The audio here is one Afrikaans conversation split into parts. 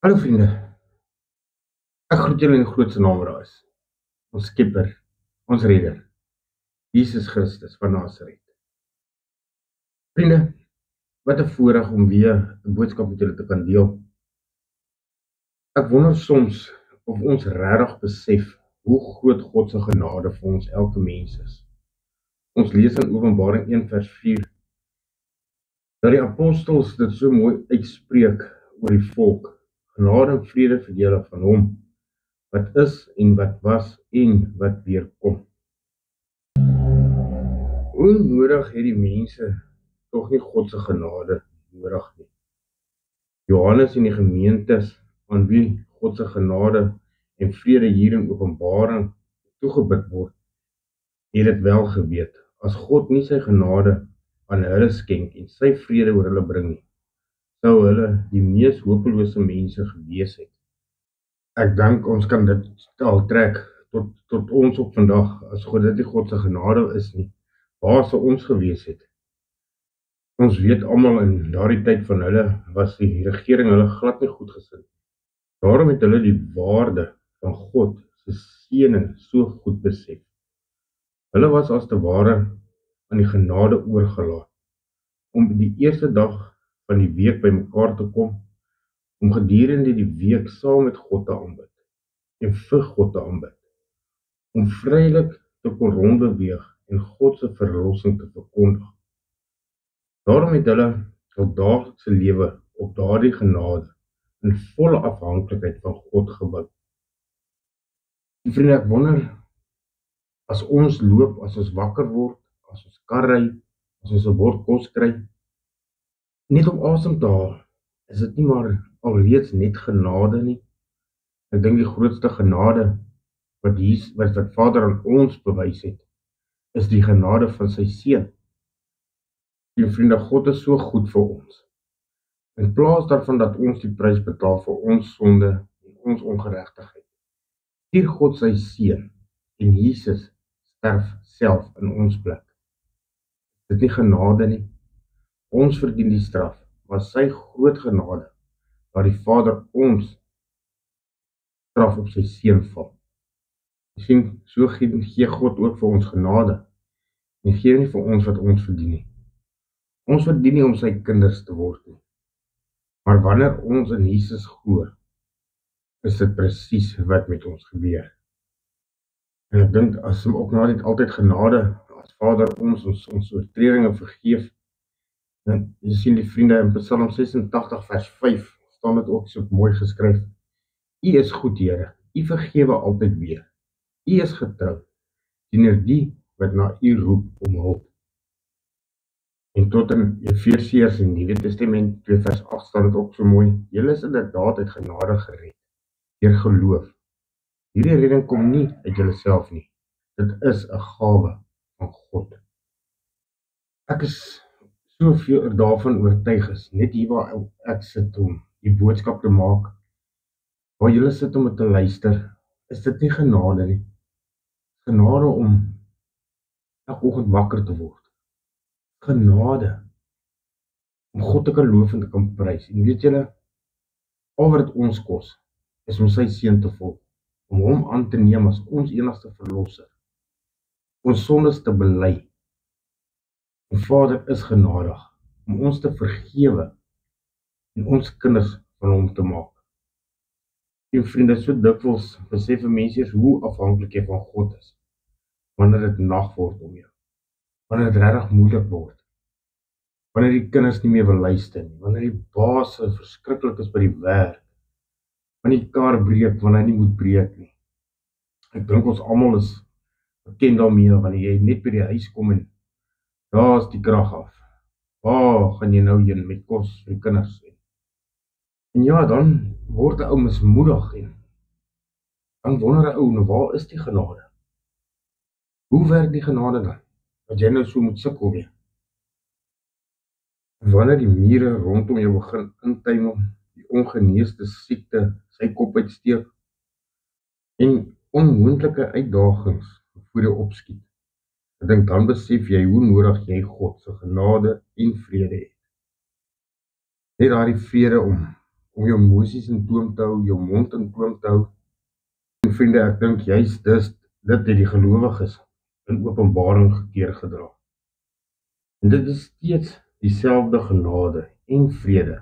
Hallo vriende, ek groet julle in die grootste naam wat daar is. Ons Skepper, ons Redder, Jesus Christus van Nasaret. Vriende, wat 'n voorreg om weer 'n boodskap met julle te kan deel. Ek wonder soms of ons regtig besef hoe groot God se genade vir ons elke mens is. Ons lees in Openbaring 1 vers 4 dat die apostels dit so mooi uitspreek oor die volk. Genade en vrede vir julle van hom wat is en wat was en wat weer kom. Hoe nodig het die mense tog nie God se genade nodig nie? Johannes en die gemeentes aan wie God se genade en vrede hier in Openbaring toegebid word, het dit wel geweet. As God nie sy genade aan hulle skenk en sy vrede oor hulle bring nie, sou hulle die mees hopelose mense gewees het. Ek dink ons kan dit al trek tot ons op vandag, as God dit nie God se genade is nie, waar sou ons gewees het? Ons weet almal in daardie tyd van hulle was die regering hulle glad nie goed gesind. Daarom het hulle die waarde van God se seëning so goed besef. Hulle was as te ware aan die genade oorgelaat om die eerste dag van die week bymekaar te kom, om gedurende die week saam met God te aanbid en vir God te aanbid, om vrylik te kon rondbeweeg en God se verlossing te verkondig. Daarom het hulle hul daaglikse lewe op daardie genade in volle afhanklikheid van God gebou. Vriende, ek wonder, as ons loop, as ons wakker word, as ons kar ry, as ons 'n bord kos kry, net om asem te haal, is dit nie maar alreeds net genade nie? Ek dink die grootste genade wat Vader aan ons bewys het, is die genade van sy seun. En vriende, God is so goed vir ons. In plaas daarvan dat ons die prys betaal vir ons sonde en ons ongeregtigheid, stuur God sy seun en Jesus sterf self in ons plek. Dit is nie genade nie. Ons verdien die straf, maar sy groot genade, waar die Vader ons straf op sy seun val. Jy sien, so gee God ook vir ons genade, en gee nie vir ons wat ons verdien nie. Ons verdien nie om sy kinders te word nie. Maar wanneer ons in Jesus glo, is dit presies wat met ons gebeur. En ek dink, as hom ook nou net altyd genade, as Vader ons oortredinge vergeef, dan jy sien die vriende in Psalm 86 vers 5, staan dit ook so mooi geskryf. U is goed, Here, u vergewe altyd weer. U is getrou teenoor die wat na u roep om hulp. En tot in Efesiërs in die Nuwe Testament 2 vers 8 staan dit ook so mooi. Julle is inderdaad uit genade gered, deur geloof. Hierdie redding kom nie uit julleself nie. Dit is 'n gawe van God. Ek is soveel daarvan oortuig is, net hier waar ek sit om die boodskap te maak, waar julle sit om te luister, is dit nie genade nie. Genade om elke oggend wakker te word. Genade om God te kan loof en te kan prys. En weet julle, al wat dit ons kos, is om sy seun te volg, om hom aan te neem as ons enigste verlosser, ons sondes te bely. En Vader is genadig om ons te vergewe en ons kinders van hom te maak. En vriende, so dikwels besef mense hoe afhanklik jy van God is, wanneer dit nag word om jou, wanneer dit regtig moeilik word, wanneer die kinders nie meer wil luister nie, wanneer die baas verskriklik is by die werk, wanneer die kar breek, wanneer hy nie moet breek nie. Ek dink ons almal is bekend daarmee, wanneer jy net by die huis kom en daar is die krag af. Waar gaan jy nou heen met kos vir die kinders? En ja, dan word 'n ou mismoedig en dan wonder 'n ou, nou waar is die genade? Hoe werk die genade dan? Dat jy nou so moet sukkel weer. Wanneer die mure rondom jou begin intuimel, die ongeneesde siekte sy kop uitsteek en onmoontlike uitdagings voor jou opskiet, ek dink dan besef jy hoe nodig jy God se genade en vrede het. Net daardie vrede om om jou emosies in toom te hou, jou mond in toom te hou. En vriende, ek dink juist dit het die gelowiges in Openbaring gekeer gedra. En dit is steeds dieselfde genade en vrede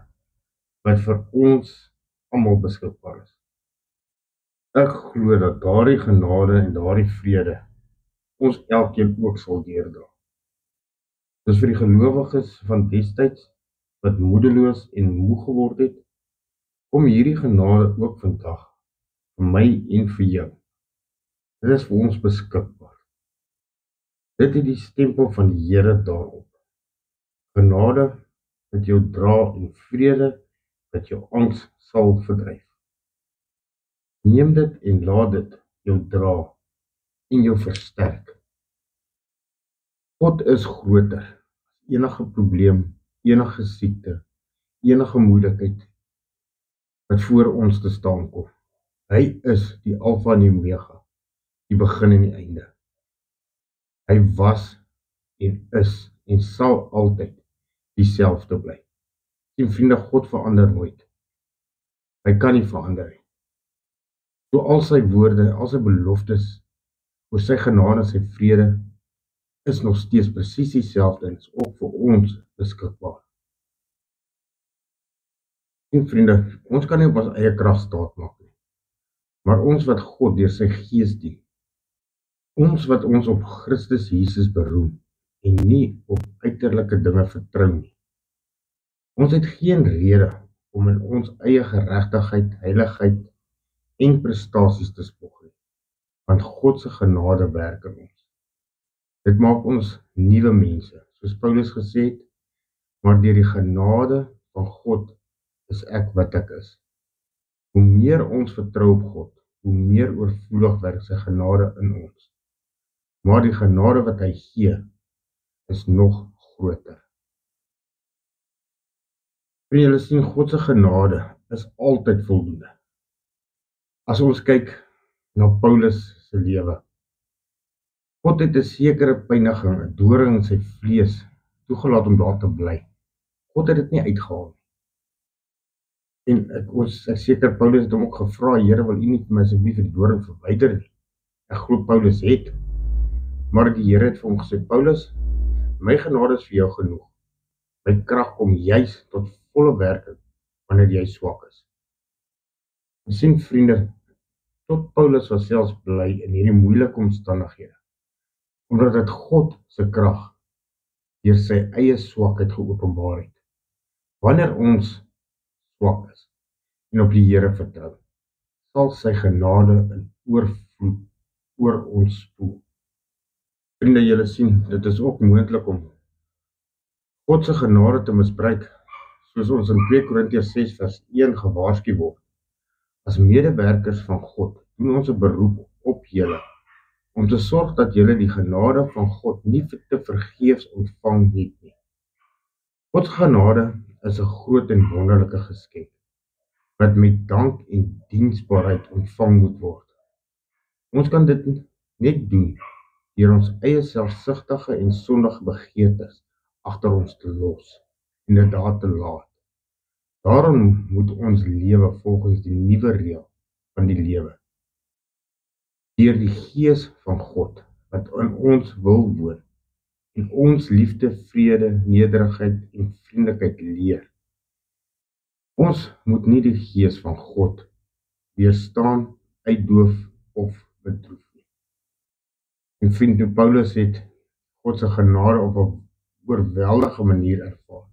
wat vir ons almal beskikbaar is. Ek glo dat daardie genade en daardie vrede ons elkeen ook sal deurdra. Dis vir die gelowiges van destyds wat moedeloos en moeg geword het, kom hierdie genade ook vandag vir my en vir jou. Dit is vir ons beskikbaar. Dit het die stempel van die Here daarop. Genade wat jou dra en vrede wat jou angs sal verdryf. Neem dit en laat dit jou dra en jou versterk. God is groter as enige probleem, enige siekte, enige moeilikheid wat voor ons te staan kom. Hy is die Alfa en die Omega, die begin en die einde. Hy was en is en sal altyd dieselfde bly. Sien vriende, God verander nooit. Hy kan nie verander nie. So al sy woorde, al sy beloftes oor sy genade en sy vrede is nog steeds presies dieselfde en is ook vir ons beskikbaar. En vriende, ons kan nie op ons eie krag staat maak nie. Maar ons wat God deur sy Gees dien, ons wat ons op Christus Jesus beroem en nie op uiterlike dinge vertrou nie. Ons het geen rede om in ons eie geregtigheid, heiligheid en prestasies te spog nie, want God se genade werk in ons. Dit maak ons nuwe mense, soos Paulus gesê het, maar deur die genade van God is ek wat ek is. Hoe meer ons vertrou op God, hoe meer oorvloedig werk sy genade in ons. Maar die genade wat hy gee, is nog groter. En julle sien, God se genade is altyd voldoende. As ons kyk na Paulus se lewe, God het 'n sekere pyniging, 'n doring in sy vlees toegelaat om daar te bly. God het dit nie uitgehaal nie. En ek seker Paulus het hom ook gevra, Here, wil U nie vir my asseblief die doring verwyder nie? Ek glo Paulus het, maar die Here het vir hom gesê, Paulus, my genade is vir jou genoeg. My krag kom juis tot volle werking wanneer jy swak is. Ons sien vriende, tot Paulus was selfs bly in hierdie moeilike omstandighede, omdat dit God se krag deur sy eie swakheid geopenbaar het. Wanneer ons swak is en op die Here vertrou, sal sy genade in oorvloed oor ons spoel. Vriende, julle sien, dit is ook moontlik om God se genade te misbruik, soos ons in 2 Korintiërs 6 vers 1 gewaarsku word. As medewerkers van God doen ons 'n beroep op julle om te sorg dat julle die genade van God nie te vergeefs ontvang het nie. God se genade is 'n groot en wonderlike geskenk wat met dank en diensbaarheid ontvang moet word. Ons kan dit net doen deur ons eie selfsugtige en sondige begeertes agter ons te los en dit daar te laat. Daarom moet ons lewe volgens die nuwe reël van die lewe. Deur die Gees van God wat in ons wil woon en ons liefde, vrede, nederigheid en vriendelikheid leer. Ons moet nie die Gees van God weerstaan, uitdoof of bedroef nie. En vriend, Paulus het God se genade op 'n oorweldige manier ervaar.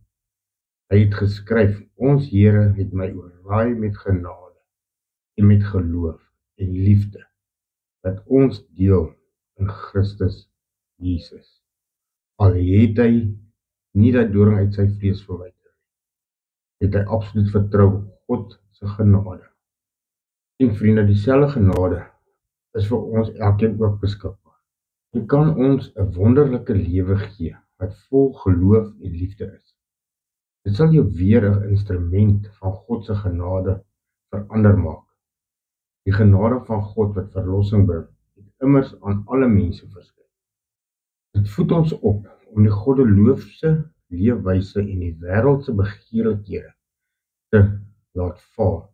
Hy het geskryf, ons Here het my oorlaai met genade en met geloof en liefde wat ons deel in Christus Jesus. Al het hy nie dat doring uit sy vlees verwyder nie, het hy absoluut vertrou op God se genade. En vriende, dieselfde genade is vir ons elkeen ook beskikbaar. Hy kan ons 'n wonderlike lewe gee wat vol geloof en liefde is. Dit sal jou weer 'n instrument van God se genade verander maak. Die genade van God wat verlossing bring, het immers aan alle mense verskyn. Dit voed ons op om die goddeloofse leefwyse en die wêreldse begeerlikhede te laat vaar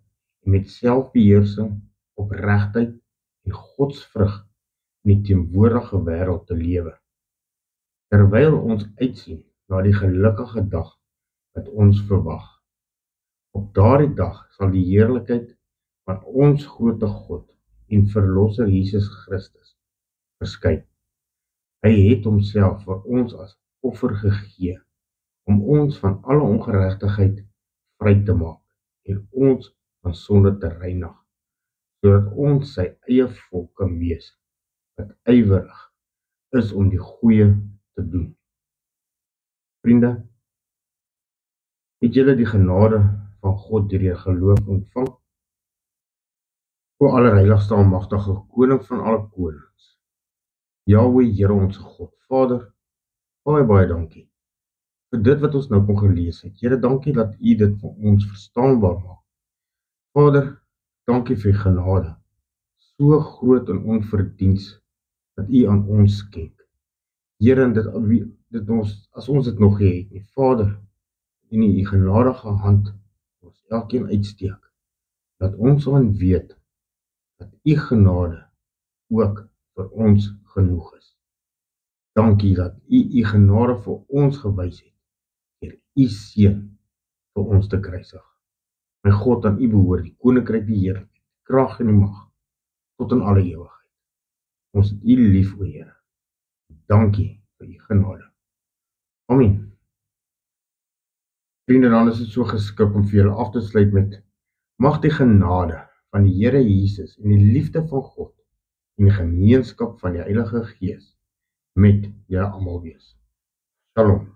en met selfbeheersing, opregtheid en godsvrug in die teenwoordige wêreld te lewe, terwyl ons uitsien na die gelukkige dag wat ons verwag. Op daardie dag sal die heerlikheid van ons groote God en Verlosser Jesus Christus verskyn. Hy het homself vir ons as offer gegee om ons van alle ongeregtigheid vry te maak en ons van sonde te reinig, sodat ons sy eie volk kan wees, wat ywerig is om die goeie te doen. Vriende, het julle die genade van God deur geloof ontvang? O allerheiligste almagtige koning van alle konings, Jahweh, Here ons God, Vader, baie dankie vir dit wat ons nou kon gelees het. Here, dankie dat U dit vir ons verstaanbaar maak. Vader, dankie vir genade, so groot en onverdiens dat U aan ons skenk. Here, en dit ons, as ons dit nog het nie, Vader, in U genadige hand ons elkeen uitsteek, dat ons aan weet dat U genade ook vir ons genoeg is. Dankie dat U genade vir ons gewys het, deur U seun vir ons te kruisig. My God, aan U behoort die koninkryk, die heerlikheid, die krag en die mag, tot in alle ewigheid. Ons het U lief, o Here. Dankie vir U genade. Amen. Vriende, dan is dit so geskik om vir julle af te sluit met: mag die genade van die Here Jesus en die liefde van God en die gemeenskap van die Heilige Gees met julle almal wees. Shalom.